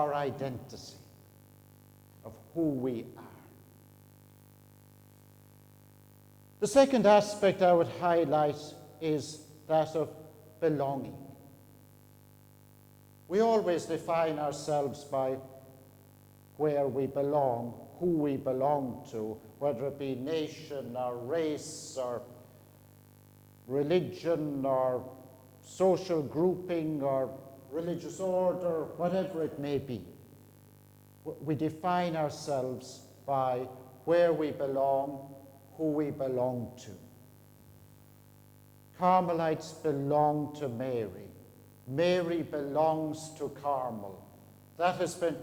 our identity, of who we are. The second aspect I would highlight is that of belonging. We always define ourselves by where we belong, who we belong to, whether it be nation or race or religion or social grouping or religious order, whatever it may be. We define ourselves by where we belong, who we belong to. Carmelites belong to Mary. Mary belongs to Carmel. That has been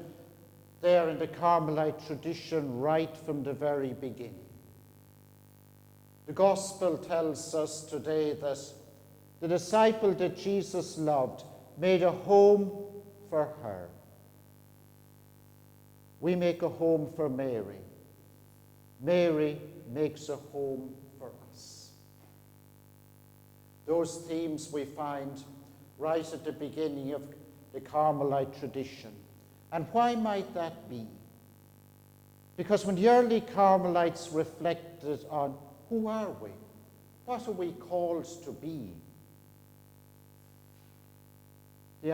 there in the Carmelite tradition right from the very beginning. The Gospel tells us today that the disciple that Jesus loved made a home for her. We make a home for Mary. Mary makes a home for us. Those themes we find right at the beginning of the Carmelite tradition. And why might that be? Because when the early Carmelites reflected on who are we, what are we called to be, they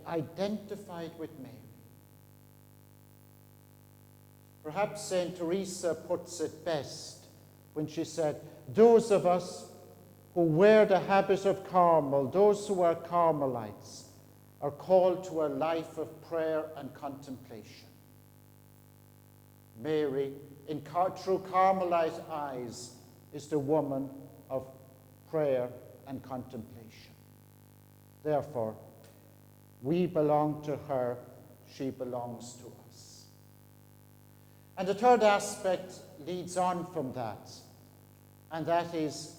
identified with Mary. Perhaps St. Teresa puts it best when she said, those of us who wear the habit of Carmel, those who are Carmelites, are called to a life of prayer and contemplation. Mary, through Carmelite eyes, is the woman of prayer and contemplation. Therefore, we belong to her, she belongs to us. And the third aspect leads on from that, and that is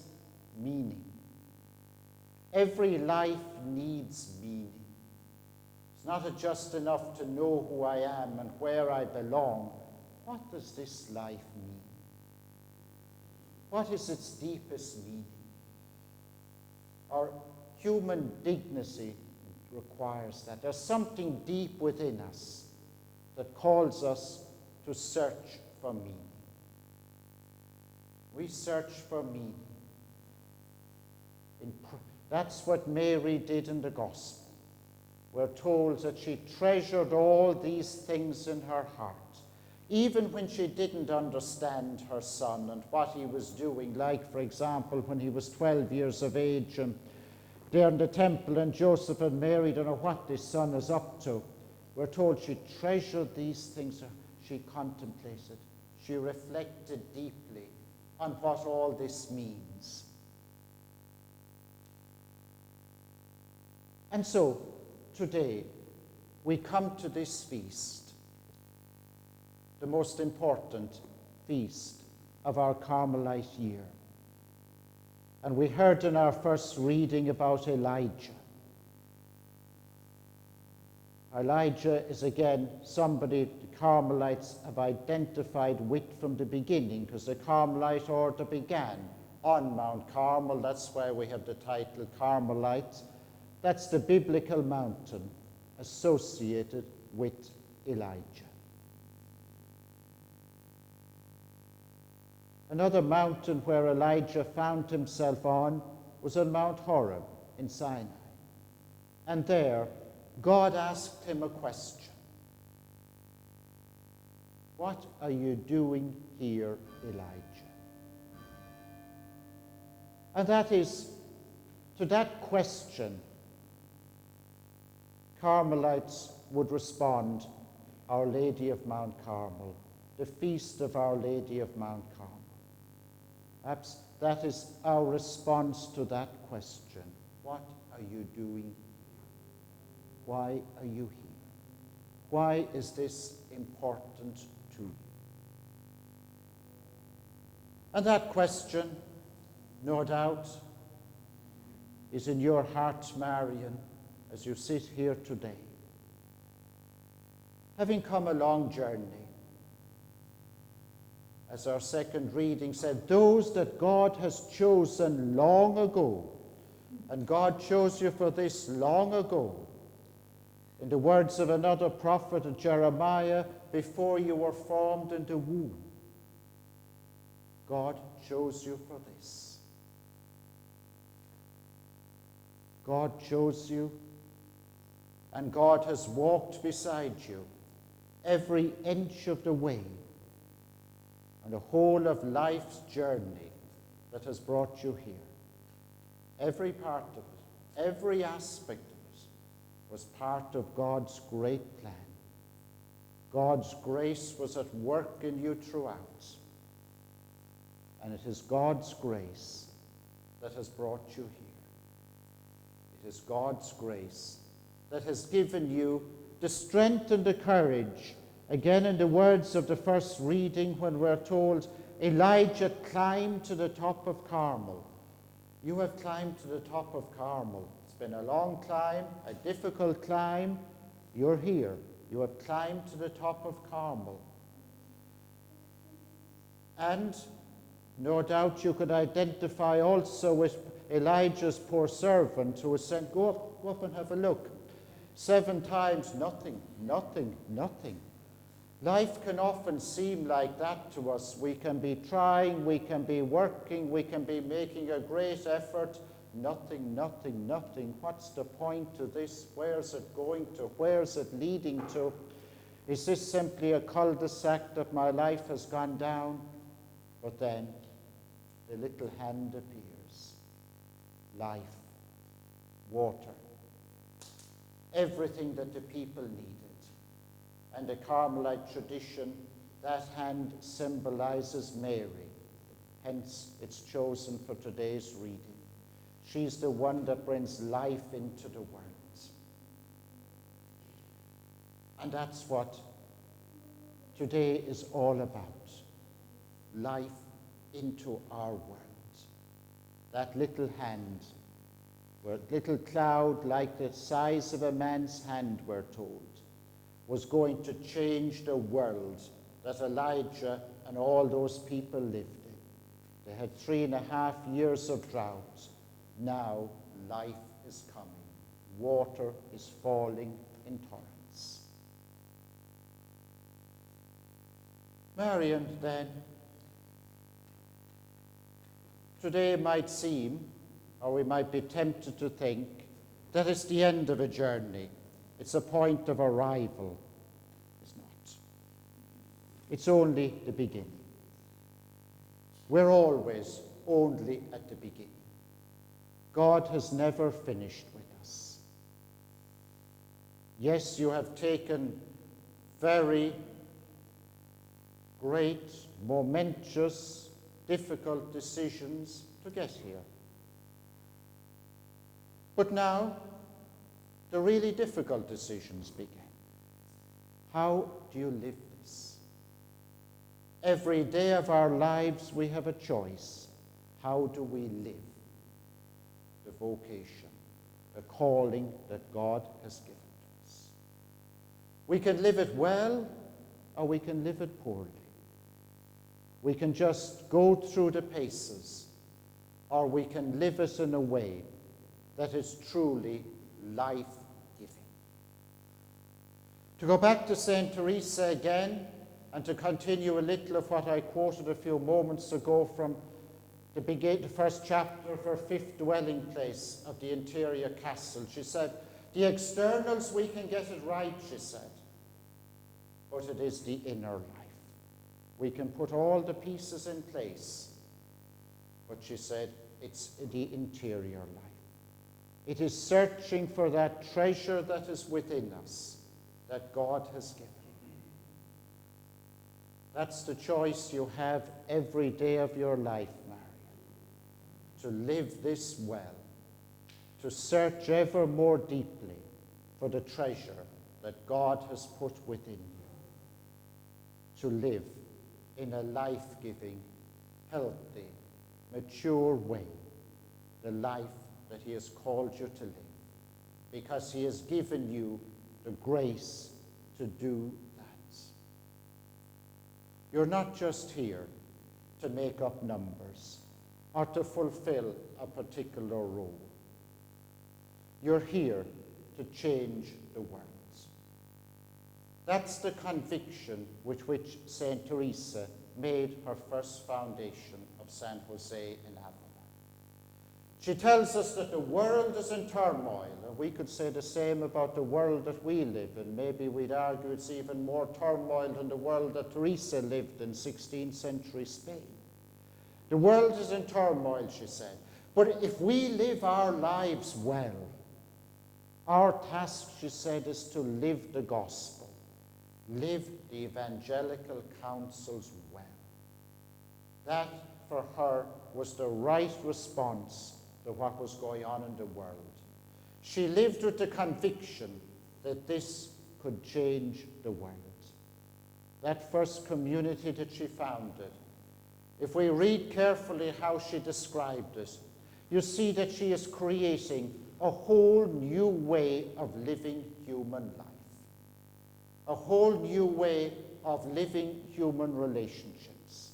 meaning. Every life needs meaning. It's not just enough to know who I am and where I belong. What does this life mean? What is its deepest meaning? Our human dignity requires that. There's something deep within us that calls us to search for meaning. We search for meaning. That's what Mary did in the Gospel. We're told that she treasured all these things in her heart, even when she didn't understand her son and what he was doing. Like, for example, when he was 12 years of age and there in the temple, and Joseph and Mary don't know what this son is up to. We're told she treasured these things, she contemplated, she reflected deeply on what all this means. And so, today, we come to this feast, the most important feast of our Carmelite year. And we heard in our first reading about Elijah. Elijah is again somebody the Carmelites have identified with from the beginning, because the Carmelite order began on Mount Carmel. That's why we have the title Carmelites. That's the biblical mountain associated with Elijah. Another mountain where Elijah found himself on was on Mount Horeb in Sinai. And there, God asked him a question. What are you doing here, Elijah? And that is, to that question, Carmelites would respond, Our Lady of Mount Carmel, the feast of Our Lady of Mount Carmel. Perhaps that is our response to that question. What are you doing here? Why are you here? Why is this important to you? And that question, no doubt, is in your heart, Marian, as you sit here today. Having come a long journey, as our second reading said, those that God has chosen long ago, and God chose you for this long ago, In the words of another prophet, Jeremiah, before you were formed in the womb, God chose you for this. God chose you, and God has walked beside you every inch of the way and the whole of life's journey that has brought you here. Every part of it, every aspect of it was part of God's great plan. God's grace was at work in you throughout. And it is God's grace that has brought you here. It is God's grace that has given you the strength and the courage. Again, in the words of the first reading, when we're told Elijah climbed to the top of Carmel. You have climbed to the top of Carmel. It's been a long climb, a difficult climb. You're here. You have climbed to the top of Carmel. And no doubt you could identify also with Elijah's poor servant who was sent, go up and have a look. 7 times, nothing, nothing, nothing. Life can often seem like that to us. We can be trying, we can be working, we can be making a great effort. Nothing, nothing, nothing. What's the point to this? Where's it going to? Where's it leading to? Is this simply a cul-de-sac that my life has gone down? But then the little hand appears. Life, water, everything that the people needed. And the Carmelite tradition, that hand symbolizes Mary. Hence, it's chosen for today's reading. She's the one that brings life into the world. And that's what today is all about. Life into our world. That little hand, where a little cloud like the size of a man's hand, we're told, was going to change the world that Elijah and all those people lived in. They had 3.5 years of drought. Now life is coming. Water is falling in torrents. Marian, then, today might seem, or we might be tempted to think, that it's the end of a journey. It's a point of arrival. It's not. It's only the beginning. We're always only at the beginning. God has never finished with us. Yes, you have taken very great, momentous, difficult decisions to get here. But now, the really difficult decisions begin. How do you live this? Every day of our lives we have a choice. How do we live the vocation, the calling that God has given to us? We can live it well, or we can live it poorly. We can just go through the paces, or we can live it in a way that is truly life-giving. To go back to St. Teresa again, and to continue a little of what I quoted a few moments ago from the first chapter of her 5th dwelling place of the interior castle. She said, the externals we can get it right, she said, but it is the inner life. We can put all the pieces in place, but she said, it's the interior life. It is searching for that treasure that is within us, that God has given. That's the choice you have every day of your life, Marian. To live this well, to search ever more deeply for the treasure that God has put within you. To live in a life-giving, healthy, mature way, the life that he has called you to live, because he has given you the grace to do that. You're not just here to make up numbers or to fulfill a particular role. You're here to change the world. That's the conviction with which St. Teresa made her first foundation of San Jose in Avila. She tells us that the world is in turmoil, and we could say the same about the world that we live in. Maybe we'd argue it's even more turmoil than the world that Teresa lived in 16th century Spain. The world is in turmoil, she said. But if we live our lives well, our task, she said, is to live the gospel, live the evangelical counsels well. That, for her, was the right response to what was going on in the world. She lived with the conviction that this could change the world. That first community that she founded, if we read carefully how she described it, you see that she is creating a whole new way of living human life, a whole new way of living human relationships,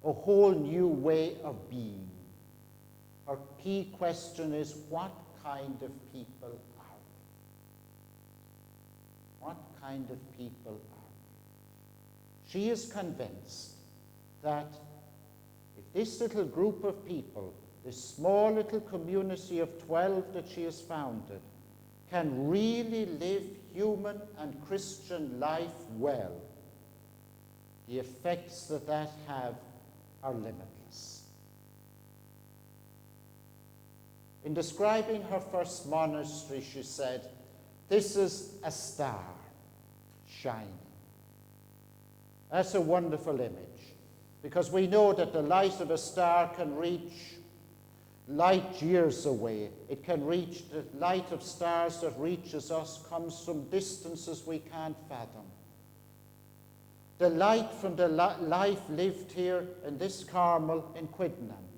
a whole new way of being. Her key question is, what kind of people are we? What kind of people are we? She is convinced that if this little group of people, this small little community of 12 that she has founded, can really live human and Christian life well, the effects that that have are limitless. In describing her first monastery, she said, "This is a star shining." That's a wonderful image, because we know that the light of a star can reach light years away. It can reach, the light of stars that reaches us comes from distances we can't fathom. The light from the life lived here in this Carmel in Quidenham,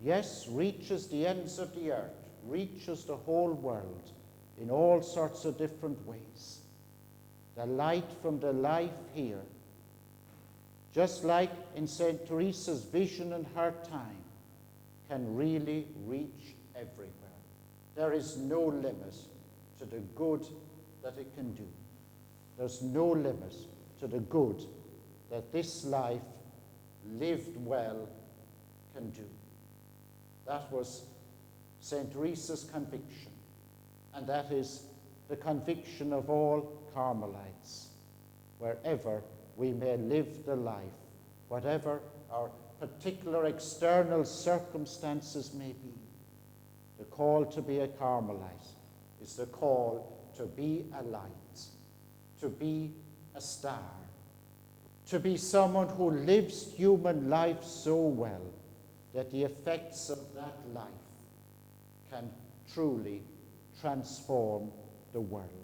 yes, reaches the ends of the earth, reaches the whole world in all sorts of different ways. The light from the life here, just like in St. Teresa's vision in her time, can really reach everywhere. There is no limit to the good that it can do. There's no limit to the good that this life, lived well, can do. That was St. Teresa's conviction, and that is the conviction of all Carmelites, wherever we may live the life, whatever our particular external circumstances may be. The call to be a Carmelite is the call to be a light, to be a star, to be someone who lives human life so well that the effects of that life can truly transform the world.